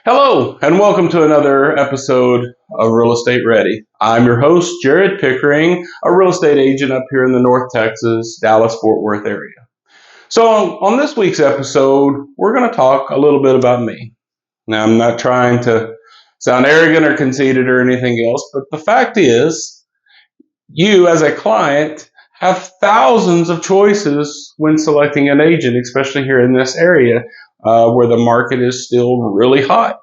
Hello, and welcome to another episode of Real Estate Ready. I'm your host, Jerrod Pickering, a real estate agent up here in the North Texas, Dallas-Fort Worth area. So on this week's episode, we're going to talk a little bit about me. Now, I'm not trying to sound arrogant or conceited or anything else, but the fact is, you as a client have thousands of choices when selecting an agent, especially here in this area where the market is still really hot.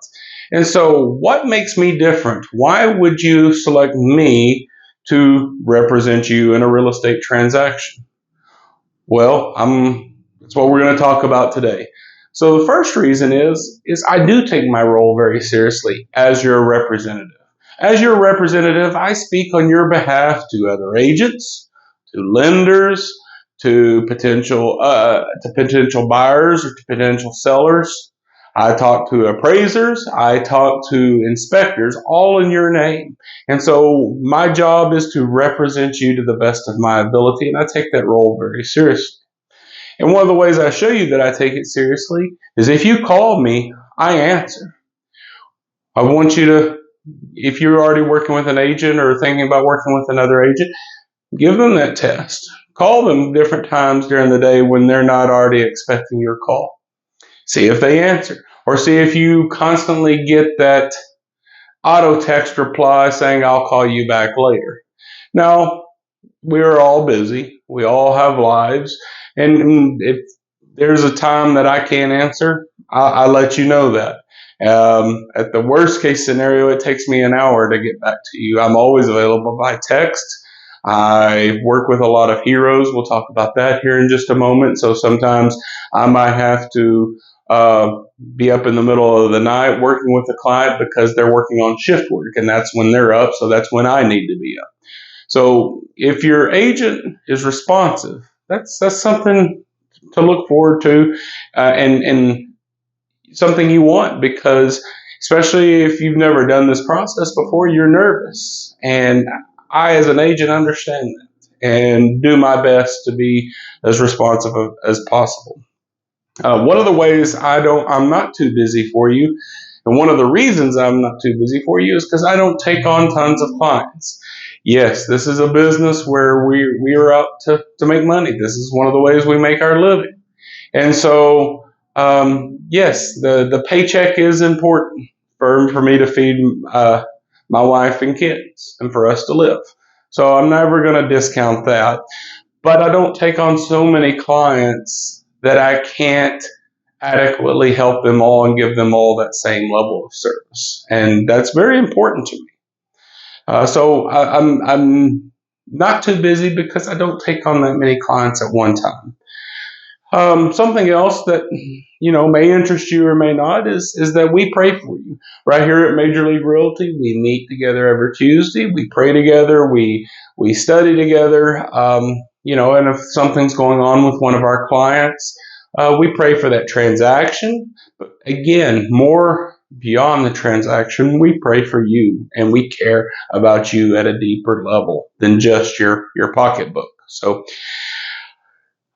And so what makes me different? Why would you select me to represent you in a real estate transaction? Well, that's what we're going to talk about today. So the first reason is I do take my role very seriously as your representative. As your representative, I speak on your behalf to other agents, to lenders, to potential buyers or to potential sellers. I talk to appraisers. I talk to inspectors, all in your name. And so my job is to represent you to the best of my ability, and I take that role very seriously. And one of the ways I show you that I take it seriously is if you call me, I answer. I want you to, if you're already working with an agent or thinking about working with another agent, give them that test. Call them different times during the day when they're not already expecting your call. See if they answer, or see if you constantly get that auto text reply saying, I'll call you back later. Now, we're all busy. We all have lives. And if there's a time that I can't answer, I let you know that. At the worst case scenario, it takes me an hour to get back to you. I'm always available by text. I work with a lot of heroes. We'll talk about that here in just a moment. So sometimes I might have to be up in the middle of the night working with a client because they're working on shift work, and that's when they're up. So that's when I need to be up. So if your agent is responsive, that's something to look forward to, and something you want, because especially if you've never done this process before, you're nervous. And I, as an agent, understand that and do my best to be as responsive as possible. One of the ways I'm not too busy for you, and one of the reasons I'm not too busy for you is because I don't take on tons of clients. Yes, this is a business where we are out to make money. This is one of the ways we make our living. And so, yes, the paycheck is important for me to feed my wife and kids and for us to live. So I'm never going to discount that. But I don't take on so many clients that I can't adequately help them all and give them all that same level of service. And that's very important to me. So I'm not too busy because I don't take on that many clients at one time. Something else that may interest you or may not is that we pray for you. Right here at Major League Realty, we meet together every Tuesday. We pray together. We study together. And if something's going on with one of our clients, we pray for that transaction. But again, more beyond the transaction, we pray for you, and we care about you at a deeper level than just your pocketbook. So,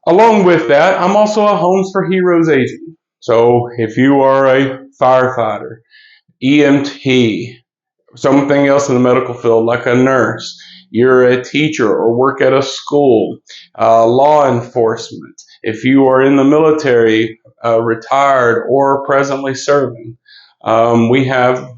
along with that, I'm also a Homes for Heroes agent. So if you are a firefighter, EMT, something else in the medical field like a nurse, you're a teacher or work at a school, law enforcement, if you are in the military, retired or presently serving, we have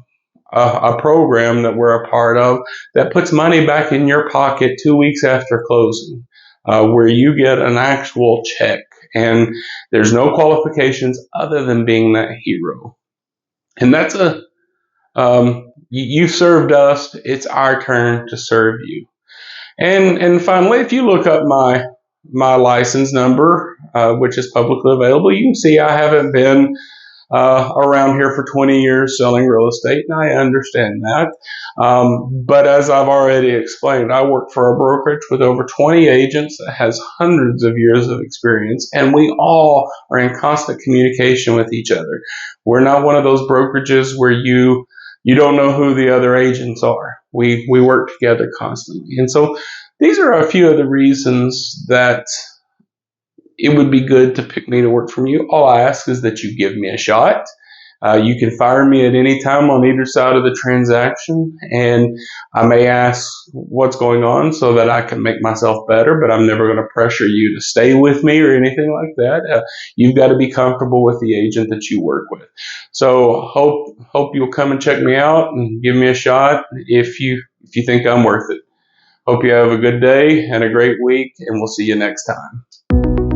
a program that we're a part of that puts money back in your pocket 2 weeks after closing. Where you get an actual check, and there's no qualifications other than being that hero. And that's you served us, it's our turn to serve you. And finally, if you look up my license number, which is publicly available, you can see I haven't been around here for 20 years selling real estate, and I understand that. But as I've already explained, I work for a brokerage with over 20 agents that has hundreds of years of experience, and we all are in constant communication with each other. We're not one of those brokerages where you don't know who the other agents are. We work together constantly. And so these are a few of the reasons that it would be good to pick me to work for you. All I ask is that you give me a shot. You can fire me at any time on either side of the transaction, and I may ask what's going on so that I can make myself better, but I'm never going to pressure you to stay with me or anything like that. You've got to be comfortable with the agent that you work with. So hope you'll come and check me out and give me a shot if you think I'm worth it. Hope you have a good day and a great week, and we'll see you next time.